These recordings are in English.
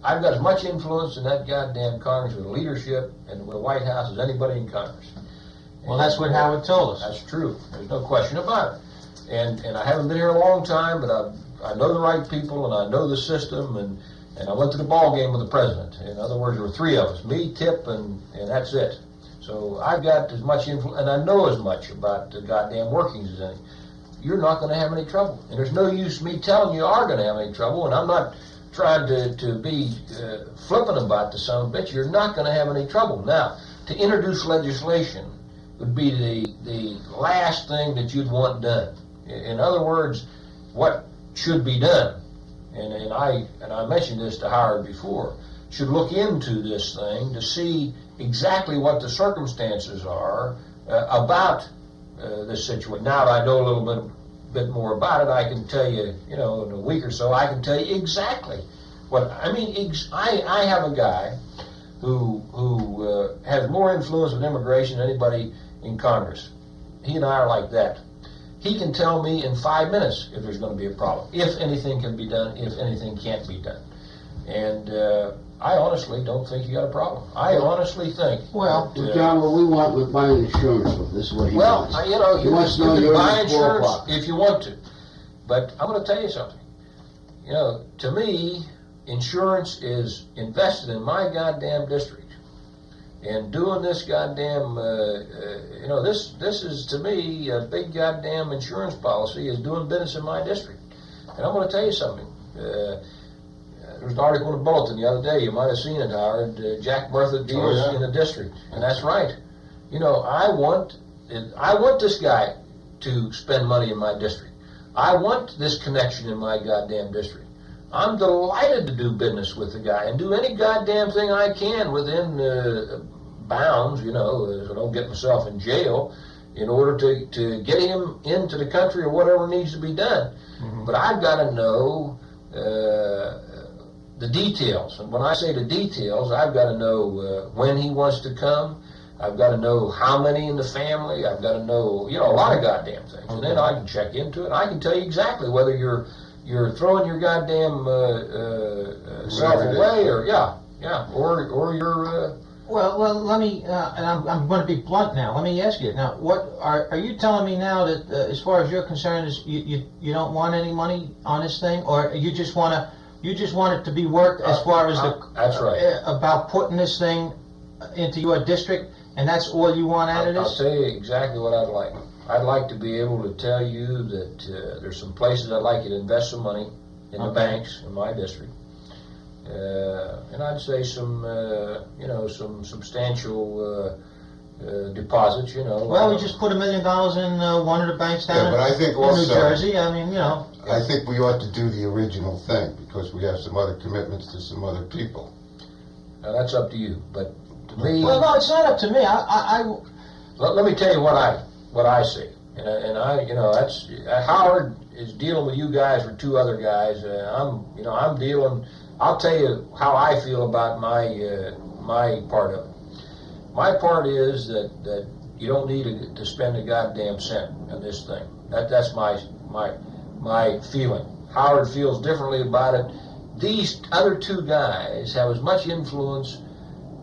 I've got as much influence in that goddamn Congress with the leadership and with the White House as anybody in Congress. Well, that's what Howard told us. That's true. There's no question about it. And I haven't been here a long time, but I know the right people and I know the system, and I went to the ball game with the president. In other words, there were three of us, me, Tip, and that's it. So I've got as much influence, and I know as much about the goddamn workings as any. You're not going to have any trouble. And there's no use me telling you are going to have any trouble, and I'm not trying to be flippant about the son of a bitch. You're not going to have any trouble. Now, to introduce legislation would be the last thing that you'd want done. In other words, what should be done, and I mentioned this to Howard before, should look into this thing to see exactly what the circumstances are about this situation. Now that I know a little bit more about it, I can tell you, in a week or so, I can tell you exactly what, I mean, I have a guy who has more influence with immigration than anybody in Congress. He and I are like that. He can tell me in 5 minutes if there's going to be a problem, if anything can be done, if anything can't be done. And I honestly don't think you got a problem. I honestly think. Well, John, what we want with buying insurance, this is what he wants. Well, he wants to know you can you're buy in insurance 4 o'clock. if you want to. But I'm going to tell you something. To me, insurance is invested in my goddamn district. And doing this goddamn, this is, to me, a big goddamn insurance policy is doing business in my district. And I'm going to tell you something. There was an article in the Bulletin the other day, you might have seen it, Howard. Jack Murtha deals in the district. And that's right. I want this guy to spend money in my district. I want this connection in my goddamn district. I'm delighted to do business with the guy and do any goddamn thing I can within bounds, so I don't get myself in jail, in order to get him into the country or whatever needs to be done. Mm-hmm. But I've got to know the details. And when I say the details, I've got to know when he wants to come. I've got to know how many in the family. I've got to know, a lot of goddamn things. Okay. And then I can check into it. I can tell you exactly whether you're throwing your goddamn self away, or or you're. Well, let me, and I'm going to be blunt now. Let me ask you now. What are you telling me now that, as far as you're concerned, is you don't want any money on this thing, or you just want it to be worked as far as that's right about putting this thing into your district, and that's all you want out of this? I'll tell you exactly what I'd like. I'd like to be able to tell you that there's some places I'd like you to invest some money in the banks in my district. And I'd say some substantial deposits, Well, we just put $1 million in one of the banks down but I think in also, New Jersey. I mean, I think we ought to do the original thing, because we have some other commitments to some other people. Now, that's up to you, but to me... Well, no, it's not up to me. Let me tell you what I see. And that's... Howard is dealing with you guys or two other guys. I'm dealing... I'll tell you how I feel about my part of it. My part is that you don't need to spend a goddamn cent on this thing. That's my feeling. Howard feels differently about it. These other two guys have as much influence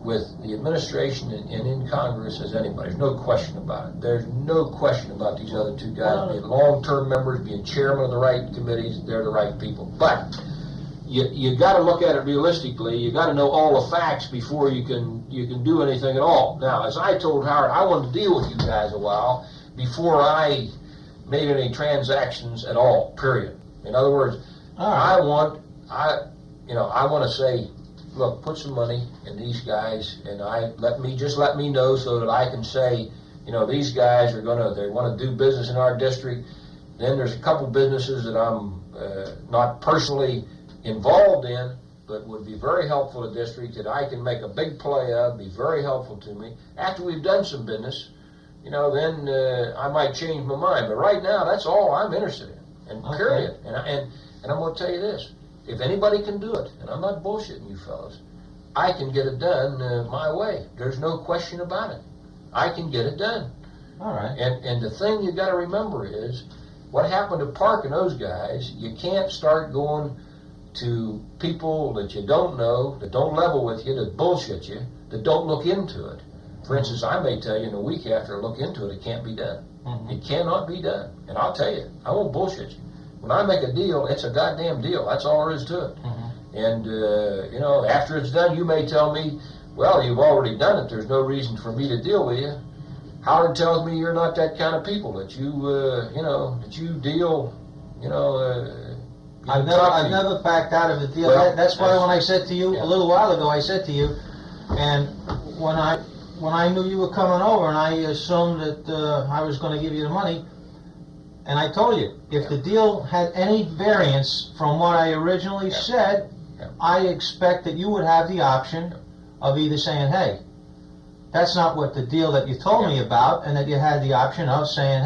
with the administration and in Congress as anybody. There's no question about it. There's no question about these other two guys being long-term members, being chairman of the right committees. They're the right people. But you got to look at it realistically. You got to know all the facts before you can do anything at all. Now, as I told Howard, I wanted to deal with you guys a while before I made any transactions at all. Period. In other words, I want to say, look, put some money in these guys, and let me know so that I can say, these guys they want to do business in our district. Then there's a couple businesses that I'm not personally involved in, but would be very helpful to the district, that I can make a big play of, be very helpful to me. After we've done some business, then I might change my mind. But right now, that's all I'm interested in, and period. And I'm going to tell you this. If anybody can do it, and I'm not bullshitting you fellas, I can get it done my way. There's no question about it. I can get it done. All right. And the thing you got to remember is, what happened to Park and those guys, you can't start going to people that you don't know, that don't level with you, that bullshit you, that don't look into it. For instance, I may tell you in a week after I look into it, it can't be done. It cannot be done. And I'll tell you, I won't bullshit you. When I make a deal, it's a goddamn deal. That's all there is to it. And, you know, after it's done, you may tell me, well, you've already done it. There's no reason for me to deal with you. Howard tells me you're not that kind of people, that you, you know, that you deal, you know, I've never backed out of a deal. Well, That's why when I said to you yeah. a little while ago, I said to you, and when I knew you were coming over, and I assumed that I was going to give you the money, and I told you, if the deal had any variance from what I originally said, I expect that you would have the option of either saying, hey, that's not what the deal that you told me about, and that you had the option of saying,